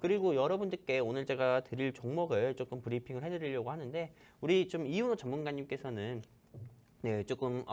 그리고 여러분들께 오늘 제가 드릴 종목을 조금 브리핑을 해드리려고 하는데 우리 좀 이윤호 전문가님께서는 네, 조금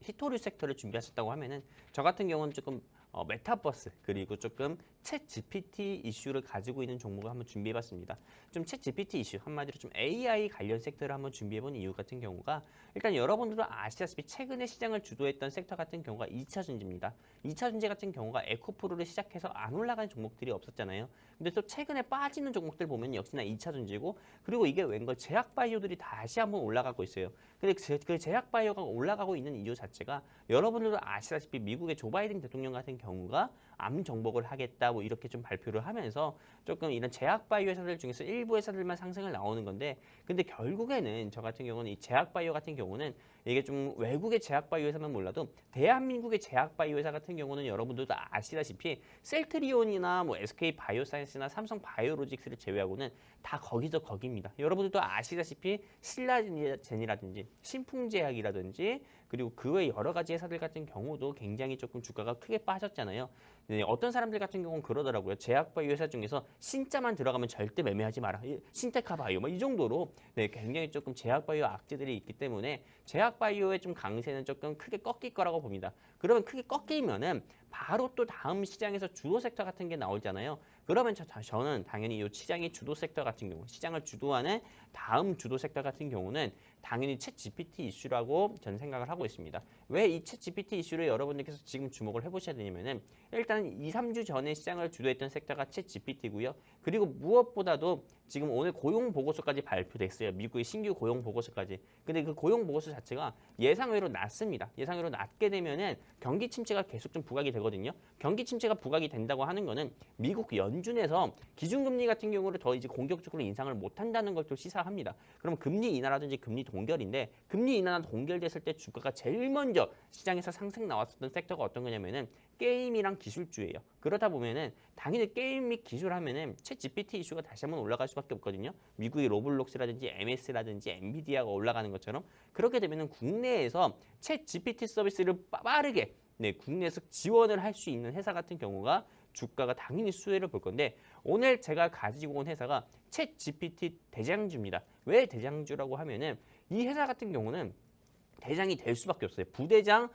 히토리 섹터를 준비하셨다고 하면은 저 같은 경우는 조금 메타버스 그리고 조금 챗 GPT 이슈를 가지고 있는 종목을 한번 준비해봤습니다. 좀 챗 GPT 이슈 한마디로 좀 AI 관련 섹터를 한번 준비해본 이유 같은 경우가 일단 여러분들도 아시다시피 최근에 시장을 주도했던 섹터 같은 경우가 2차 전지입니다. 2차 전지 같은 경우가 에코프로를 시작해서 안 올라가는 종목들이 없었잖아요. 근데 또 최근에 빠지는 종목들 보면 역시나 2차 전지고 그리고 이게 웬걸 제약바이오들이 다시 한번 올라가고 있어요. 근데 그 제약바이오가 올라가고 있는 이유 자체가 여러분들도 아시다시피 미국의 조 바이든 대통령 같은 경우가 암 정복을 하겠다 뭐 이렇게 좀 발표를 하면서 조금 이런 제약바이오 회사들 중에서 일부 회사들만 상승을 나오는 건데 근데 결국에는 저 같은 경우는 이 제약바이오 같은 경우는 이게 좀 외국의 제약바이오 회사만 몰라도 대한민국의 제약바이오 회사 같은 경우는 여러분들도 아시다시피 셀트리온이나 뭐 SK바이오사이언스나 삼성바이오로직스를 제외하고는 다 거기서 거기입니다. 여러분들도 아시다시피 신라젠이라든지 신풍제약이라든지 그리고 그 외 여러 가지 회사들 같은 경우도 굉장히 조금 주가가 크게 빠졌잖아요. 네, 어떤 사람들 같은 경우는 그러더라고요. 제약바이오 회사 중에서 신자만 들어가면 절대 매매하지 마라. 신테카바이오 뭐 이 정도로 네, 굉장히 조금 제약바이오 악재들이 있기 때문에 제약바이오의 좀 강세는 조금 크게 꺾일 거라고 봅니다. 그러면 크게 꺾이면은 바로 또 다음 시장에서 주도 섹터 같은 게 나오잖아요. 그러면 저는 당연히 이 시장의 주도 섹터 같은 경우, 시장을 주도하는 다음 주도 섹터 같은 경우는 당연히 챗 GPT 이슈라고 저는 생각을 하고 있습니다. 왜 이 챗 GPT 이슈를 여러분들께서 지금 주목을 해보셔야 되냐면은 일단 2, 3주 전에 시장을 주도했던 섹터가 챗 GPT고요. 그리고 무엇보다도 지금 오늘 고용 보고서까지 발표됐어요. 미국의 신규 고용 보고서까지. 근데 그 고용 보고서 자체가 예상외로 낮습니다. 예상외로 낮게 되면은 경기 침체가 계속 좀 부각이 되거든요. 경기 침체가 부각이 된다고 하는 거는 미국 연준에서 기준금리 같은 경우를 더 이제 공격적으로 인상을 못 한다는 걸 또 시사합니다. 그럼 금리 인하라든지 금리 동결인데 금리 인하나 동결됐을 때 주가가 제일 먼저 시장에서 상승 나왔었던 섹터가 어떤 거냐면은 게임이랑 기술주예요. 그러다 보면은 당연히 게임 및 기술 하면은 챗 GPT 이슈가 다시 한번 올라갈 수밖에 없거든요. 미국의 로블록스라든지 MS라든지 엔비디아가 올라가는 것처럼 그렇게 되면은 국내에서 챗 GPT 서비스를 빠르게 국내에서 지원을 할 수 있는 회사 같은 경우가 주가가 당연히 수혜를 볼 건데 오늘 제가 가지고 온 회사가 챗 GPT 대장주입니다. 왜 대장주라고 하면은 이 회사 같은 경우는 대장이 될 수밖에 없어요. 부대장,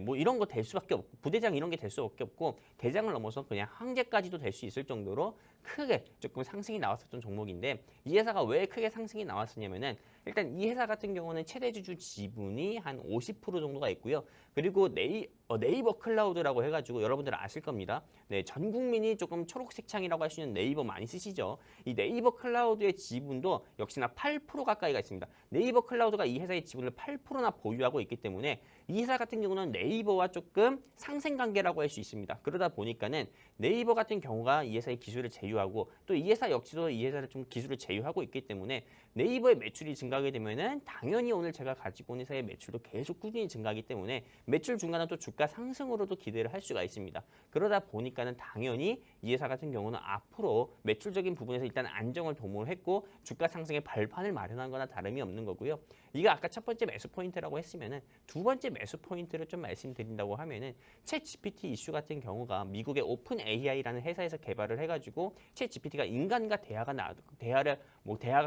뭐 이런 거 될 수밖에 없고, 부대장 이런 게 될 수밖에 없고, 대장을 넘어서 그냥 황제까지도 될 수 있을 정도로 크게 조금 상승이 나왔었던 종목인데, 이 회사가 왜 크게 상승이 나왔었냐면은, 일단 이 회사 같은 경우는 최대 주주 지분이 한 50% 정도가 있고요. 그리고 네이버 클라우드라고 해가지고 여러분들 아실 겁니다. 네, 전 국민이 조금 초록색 창이라고 할 수 있는 네이버 많이 쓰시죠. 이 네이버 클라우드의 지분도 역시나 8% 가까이가 있습니다. 네이버 클라우드가 이 회사의 지분을 8%나 보유하고 있기 때문에 이 회사 같은 경우는 네이버와 조금 상생 관계라고 할 수 있습니다. 그러다 보니까는 네이버 같은 경우가 이 회사의 기술을 제휴하고 또 이 회사 역시도 이 회사를 좀 기술을 제휴하고 있기 때문에 네이버의 매출이 증가하게 되면은 당연히 오늘 제가 가지고 온 회사의 매출도 계속 꾸준히 증가하기 때문에 매출 중간에 또 주가 상승으로도 기대를 할 수가 있습니다. 그러다 보니까는 당연히 이 회사 같은 경우는 앞으로 매출적인 부분에서 일단 안정을 도모를 했고 주가 상승의 발판을 마련한 거나 다름이 없는 거고요. 이거 아까 첫 번째 매수 포인트라고 했으면은 두 번째 매수 포인트를 좀 말씀드린다고 하면은 챗 GPT 이슈 같은 경우가 미국의 오픈 AI라는 회사에서 개발을 해가지고 챗 GPT가 인간과 대화가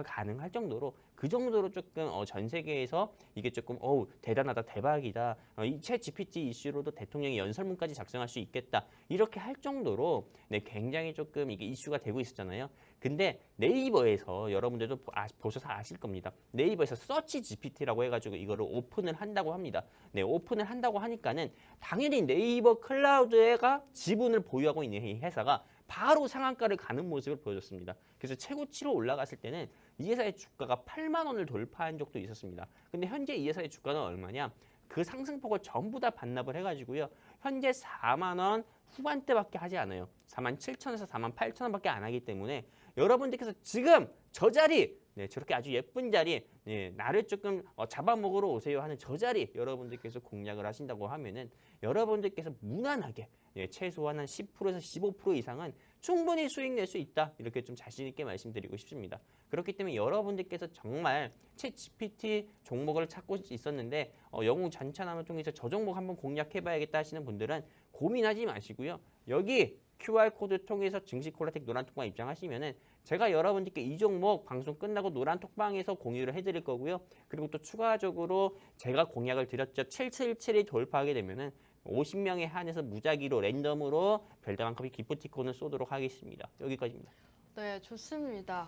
가능할 정도로 그 정도로 조금 전 세계에서 이게 조금 대단하다 대박이다 이 챗 GPT 이슈로도 대통령이 연설문까지 작성할 수 있겠다 이렇게 할 정도로 굉장히 조금 이게 이슈가 되고 있었잖아요. 근데 네이버에서 여러분들도 보셔서 아실 겁니다. 네이버에서 서치 GPT라고 해가지고 이거를 오픈을 한다고 합니다. 오픈을 한다고 하니까는 당연히 네이버 클라우드가 지분을 보유하고 있는 이 회사가 바로 상한가를 가는 모습을 보여줬습니다. 그래서 최고치로 올라갔을 때는 이 회사의 주가가 8만 원을 돌파한 적도 있었습니다. 근데 현재 이 회사의 주가는 얼마냐? 그 상승폭을 전부 다 반납을 해가지고요. 현재 4만 원 후반대밖에 하지 않아요. 4만 7천에서 4만 8천 원밖에 안 하기 때문에 여러분들께서 지금 저 자리 저렇게 아주 예쁜 자리 나를 조금 잡아먹으러 오세요 하는 저 자리 여러분들께서 공략을 하신다고 하면은 여러분들께서 무난하게 최소한 한 10%에서 15% 이상은 충분히 수익 낼 수 있다. 이렇게 좀 자신 있게 말씀드리고 싶습니다. 그렇기 때문에 여러분들께서 정말 챗 GPT 종목을 찾고 있었는데 영웅 전차남을 통해서 저 종목 한번 공략해봐야겠다 하시는 분들은 고민하지 마시고요. 여기 QR코드 통해서 증시 콜라텍 노란 톡방 입장하시면은 제가 여러분들께 이 종목 방송 끝나고 노란 톡방에서 공유를 해드릴 거고요. 그리고 또 추가적으로 제가 공약을 드렸죠. 777이 돌파하게 되면은 50명에 한해서 무작위로 랜덤으로 별다방 커피 기프티콘을 쏘도록 하겠습니다. 여기까지입니다. 네, 좋습니다.